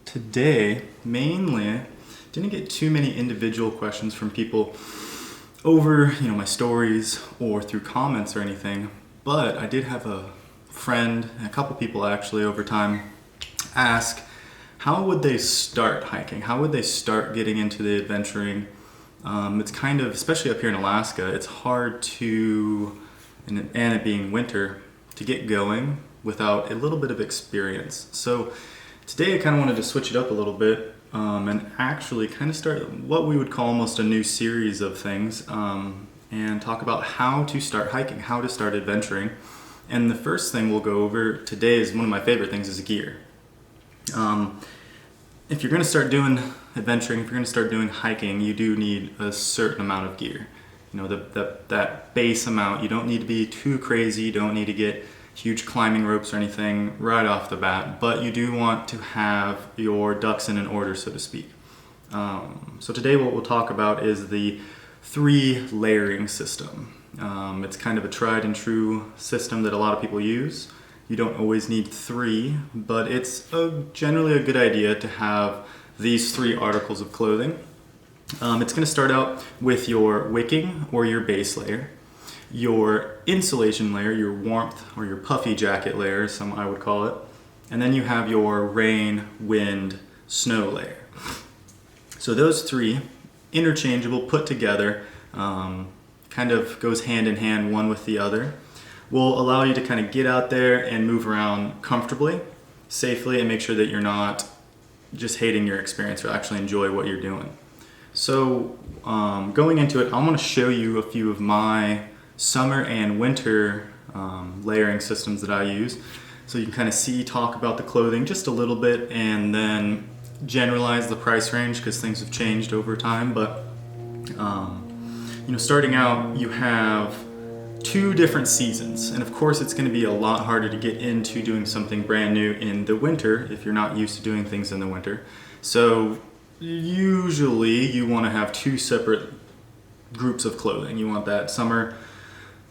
today, mainly, didn't get too many individual questions from people over, my stories or through comments or anything, but I did have a friend, and a couple people actually over time, ask how would they start hiking? How would they start getting into the adventuring? It's kind of, especially up here in Alaska, it's hard to, and it being winter, to get going without a little bit of experience. So today I kind of wanted to switch it up a little bit and actually kind of start what we would call almost a new series of things and talk about how to start hiking, how to start adventuring. And the first thing we'll go over today is one of my favorite things is gear. If you're going to start doing adventuring, if you're going to start doing hiking, you do need a certain amount of gear. That base amount. You don't need to be too crazy. You don't need to get huge climbing ropes or anything right off the bat, but you do want to have your ducks in an order, so to speak. So today what we'll talk about is the 3 layering system. It's kind of a tried and true system that a lot of people use. You don't always need 3, but it's generally a good idea to have these 3 articles of clothing. It's going to start out with your wicking or your base layer, your insulation layer, your warmth or your puffy jacket layer, some I would call it, and then you have your rain, wind, snow layer. So those 3, interchangeable, put together, kind of goes hand in hand one with the other, will allow you to kind of get out there and move around comfortably, safely, and make sure that you're not just hating your experience or actually enjoy what you're doing. So going into it, I'm going to show you a few of my summer and winter layering systems that I use. So you can kind of talk about the clothing just a little bit and then generalize the price range because things have changed over time. But starting out, you have 2 different seasons, and of course it's going to be a lot harder to get into doing something brand new in the winter if you're not used to doing things in the winter. So usually you want to have 2 separate groups of clothing. You want that summer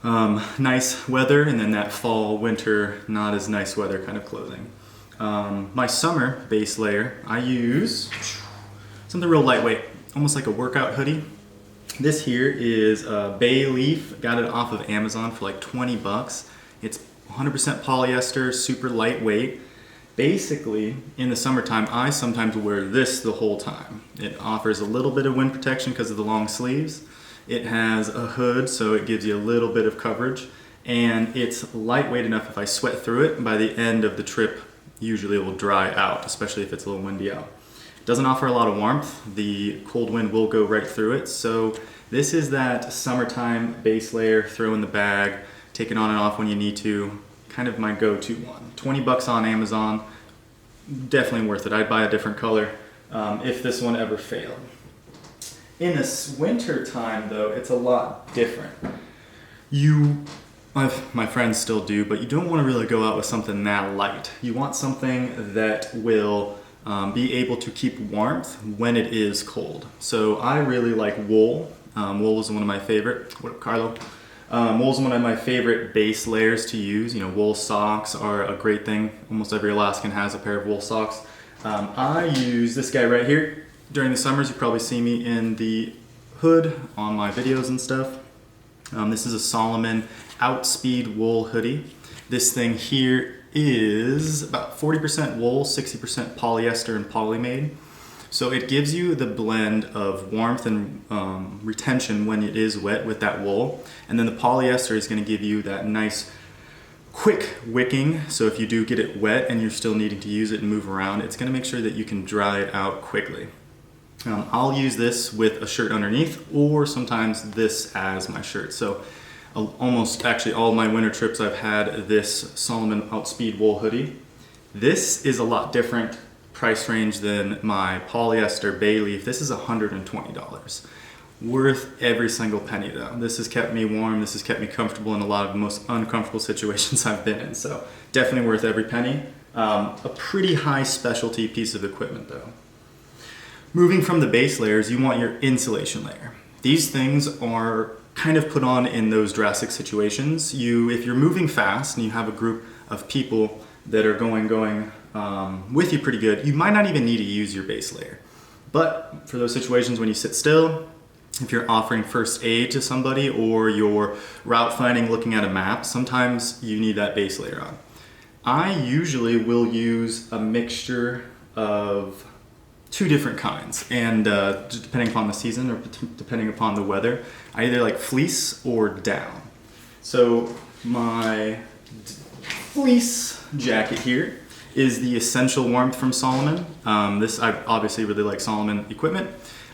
nice weather, and then that fall winter not as nice weather kind of clothing. My summer base layer, I use something real lightweight, almost like a workout hoodie. This here is bay leaf. Got it off of Amazon for like 20 bucks. It's 100% polyester, super lightweight. Basically, in the summertime, I sometimes wear this the whole time. It offers a little bit of wind protection because of the long sleeves. It has a hood, so it gives you a little bit of coverage. And it's lightweight enough if I sweat through it, by the end of the trip, usually it will dry out, especially if it's a little windy out. Doesn't offer a lot of warmth. The cold wind will go right through it. So this is that summertime base layer, throw in the bag, take it on and off when you need to. Kind of my go-to one. 20 bucks on Amazon. Definitely worth it. I'd buy a different color if this one ever failed. In this winter time though, it's a lot different. My friends still do, but you don't want to really go out with something that light. You want something that will be able to keep warmth when it is cold. So I really like wool. Wool is one of my favorite. What up, Carlo? Wool is one of my favorite base layers to use. Wool socks are a great thing. Almost every Alaskan has a pair of wool socks. I use this guy right here. During the summers, you probably see me in the hood on my videos and stuff. This is a Solomon Outspeed wool hoodie. This thing here is about 40% wool, 60% polyester and polymade. So it gives you the blend of warmth and retention when it is wet with that wool. And then the polyester is going to give you that nice quick wicking. So if you do get it wet and you're still needing to use it and move around, it's going to make sure that you can dry it out quickly. I'll use this with a shirt underneath, or sometimes this as my shirt. So almost actually all my winter trips I've had this Solomon Outspeed wool hoodie. This is a lot different price range than my polyester bay leaf. This is $120. Worth every single penny though. This has kept me warm, this has kept me comfortable in a lot of the most uncomfortable situations I've been in. So definitely worth every penny. A pretty high specialty piece of equipment though. Moving from the base layers, you want your insulation layer. These things are kind of put on in those drastic situations. If you're moving fast and you have a group of people that are going with you pretty good. You might not even need to use your base layer. But for those situations when you sit still, if you're offering first aid to somebody or you're route finding looking at a map, sometimes you need that base layer on. I usually will use a mixture of 2 different kinds, and just depending upon the season or depending upon the weather, I either like fleece or down. So my fleece jacket here is the Essential Warmth from Salomon. I obviously really like Salomon equipment,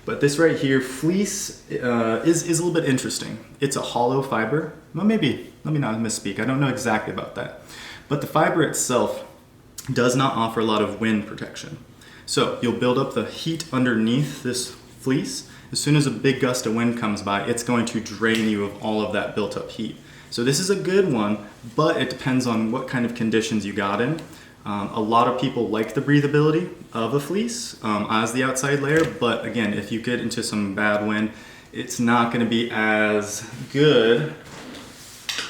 but this right here, fleece, is a little bit interesting. It's a hollow fiber. Well, maybe, let me not misspeak. I don't know exactly about that. But the fiber itself does not offer a lot of wind protection. So you'll build up the heat underneath this fleece. As soon as a big gust of wind comes by, it's going to drain you of all of that built up heat. So this is a good one, but it depends on what kind of conditions you got in. A lot of people like the breathability of a fleece as the outside layer, but again, if you get into some bad wind, it's not going to be as good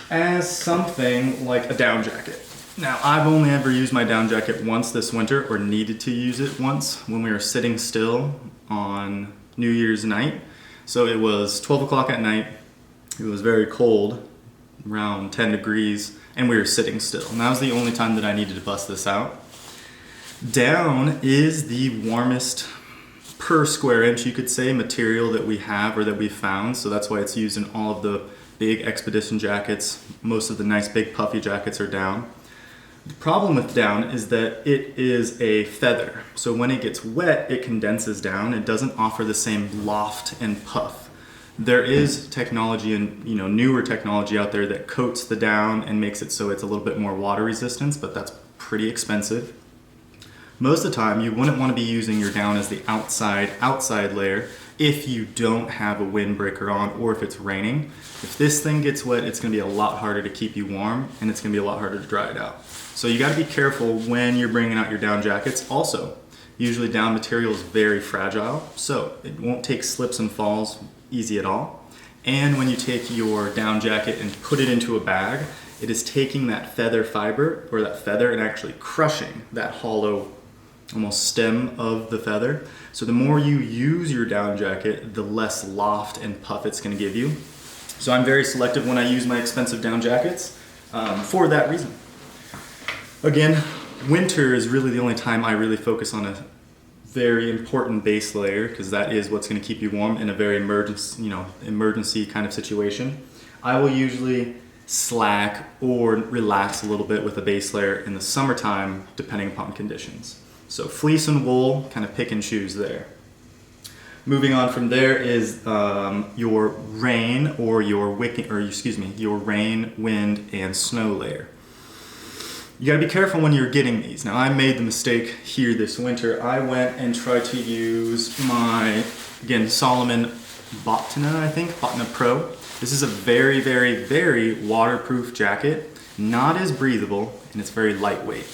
as something like a down jacket. Now, I've only ever used my down jacket once this winter, or needed to use it once, when we were sitting still on New Year's night. So it was 12 o'clock at night, it was very cold, around 10 degrees, and we were sitting still. And that was the only time that I needed to bust this out. Down is the warmest per square inch, you could say, material that we have or that we found. So that's why it's used in all of the big expedition jackets. Most of the nice big puffy jackets are down. The problem with down is that it is a feather. So when it gets wet, it condenses down. It doesn't offer the same loft and puff. There is technology and newer technology out there that coats the down and makes it so it's a little bit more water resistance, but that's pretty expensive. Most of the time, you wouldn't want to be using your down as the outside layer if you don't have a windbreaker on or if it's raining. If this thing gets wet, it's going to be a lot harder to keep you warm, and it's going to be a lot harder to dry it out. So you got to be careful when you're bringing out your down jackets. Also, usually down material is very fragile, so it won't take slips and falls easy at all. And when you take your down jacket and put it into a bag, it is taking that feather fiber or that feather and actually crushing that hollow almost stem of the feather. So the more you use your down jacket, the less loft and puff it's going to give you. So I'm very selective when I use my expensive down jackets for that reason. Again, winter is really the only time I really focus on a very important base layer, because that is what's going to keep you warm in a very emergency kind of situation. I will usually slack or relax a little bit with a base layer in the summertime, depending upon conditions. So fleece and wool, kind of pick and choose there. Moving on from there is your rain or your rain, wind, and snow layer. You gotta be careful when you're getting these. Now, I made the mistake here this winter. I went and tried to use my, again, Salomon Botna Pro. This is a very, very, very waterproof jacket, not as breathable, and it's very lightweight.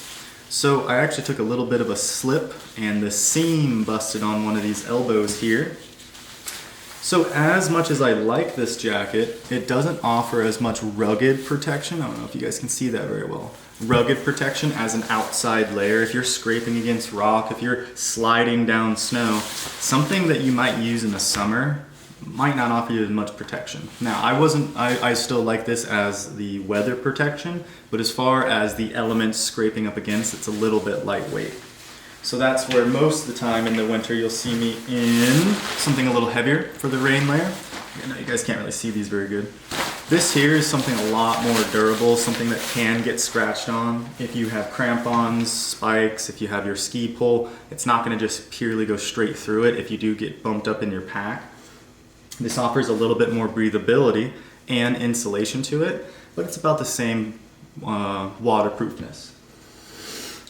So I actually took a little bit of a slip and the seam busted on one of these elbows here. So as much as I like this jacket, it doesn't offer as much rugged protection. I don't know if you guys can see that very well. Rugged protection as an outside layer. If you're scraping against rock, if you're sliding down snow, something that you might use in the summer might not offer you as much protection. Now, I still like this as the weather protection, but as far as the elements scraping up against, it's a little bit lightweight. So that's where most of the time in the winter you'll see me in something a little heavier for the rain layer. I know you guys can't really see these very good. This here is something a lot more durable, something that can get scratched on. If you have crampons, spikes, if you have your ski pole, it's not going to just purely go straight through it if you do get bumped up in your pack. This offers a little bit more breathability and insulation to it, but it's about the same waterproofness.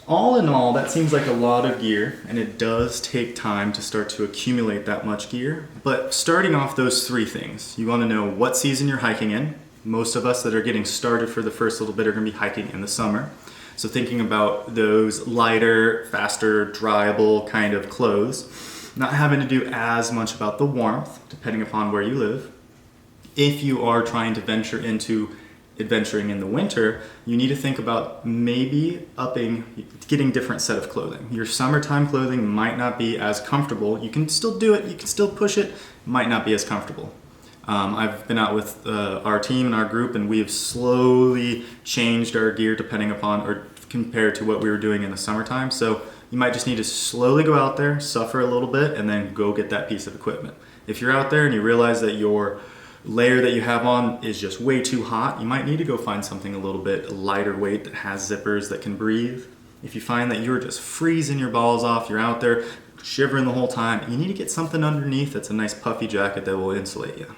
All in all, that seems like a lot of gear, and it does take time to start to accumulate that much gear. But starting off those 3 things, you want to know what season you're hiking in. Most of us that are getting started for the first little bit are going to be hiking in the summer. So thinking about those lighter, faster, dryable kind of clothes, not having to do as much about the warmth, depending upon where you live. If you are trying to venture into adventuring in the winter, you need to think about maybe getting different set of clothing. Your summertime clothing might not be as comfortable. You can still do it, you can still push it, might not be as comfortable. I've been out with our team and our group, and we have slowly changed our gear depending upon or compared to what we were doing in the summertime. So you might just need to slowly go out there, suffer a little bit, and then go get that piece of equipment. If you're out there and you realize that your layer that you have on is just way too hot, you might need to go find something a little bit lighter weight that has zippers that can breathe. If you find that you're just freezing your balls off, you're out there shivering the whole time, you need to get something underneath that's a nice puffy jacket that will insulate you.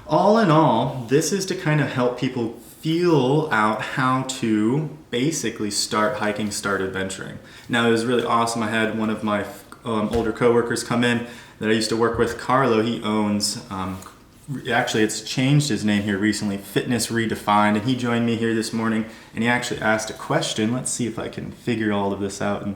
All in all, this is to kind of help people feel out how to basically start hiking, start adventuring. Now, it was really awesome. I had one of my older coworkers come in that I used to work with, Carlo. He owns, actually it's changed his name here recently, Fitness Redefined, and he joined me here this morning, and he actually asked a question. Let's see if I can figure all of this out and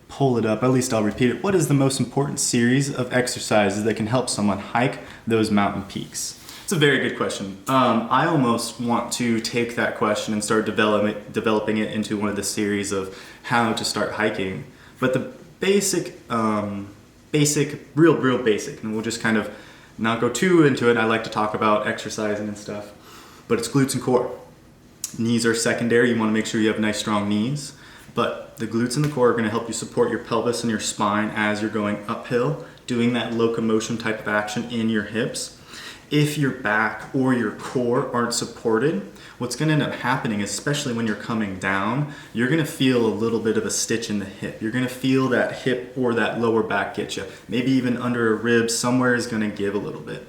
pull it up. At least I'll repeat it. What is the most important series of exercises that can help someone hike those mountain peaks? It's a very good question. I almost want to take that question and start developing it into one of the series of how to start hiking. But the real basic, and we'll just kind of not go too into it. I like to talk about exercising and stuff, but it's glutes and core. Knees are secondary. You want to make sure you have nice strong knees, but the glutes and the core are going to help you support your pelvis and your spine as you're going uphill, doing that locomotion type of action in your hips. If your back or your core aren't supported, what's going to end up happening, especially when you're coming down, you're going to feel a little bit of a stitch in the hip. You're going to feel that hip or that lower back get you. Maybe even under a rib, somewhere is going to give a little bit.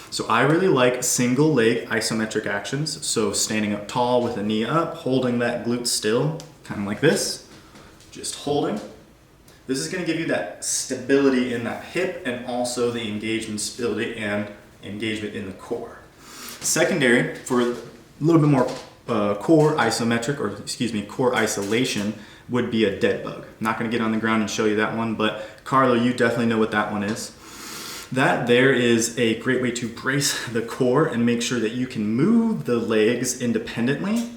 So I really like single leg isometric actions. So standing up tall with a knee up, holding that glute still, kind of like this, just holding. This is going to give you that stability in that hip and also the engagement stability and engagement in the core. Secondary, for a little bit more core isolation, would be a dead bug. I'm not going to get on the ground and show you that one, but Carlo, you definitely know what that one is. That there is a great way to brace the core and make sure that you can move the legs independently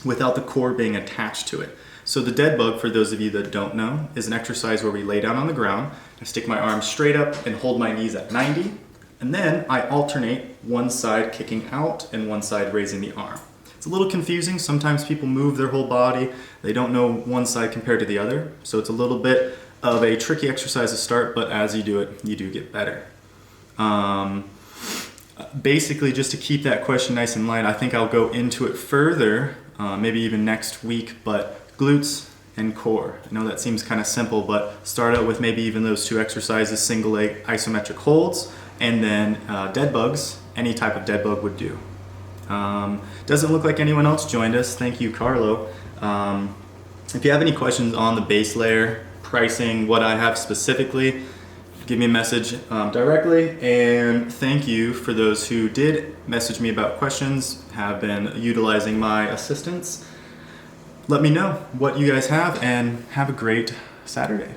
without the core being attached to it. So the dead bug, for those of you that don't know, is an exercise where we lay down on the ground. I stick my arms straight up and hold my knees at 90. And then I alternate one side kicking out and one side raising the arm. It's a little confusing. Sometimes people move their whole body. They don't know one side compared to the other. So it's a little bit of a tricky exercise to start, but as you do it, you do get better. Basically, just to keep that question nice and light, I think I'll go into it further, maybe even next week, but glutes and core. I know that seems kind of simple, but start out with maybe even those two exercises, single leg isometric holds, and then dead bugs. Any type of dead bug would do. Doesn't look like anyone else joined us. Thank you, Carlo. If you have any questions on the base layer, pricing, what I have specifically, give me a message directly. And thank you for those who did message me about questions, have been utilizing my assistance. Let me know what you guys have, and have a great Saturday.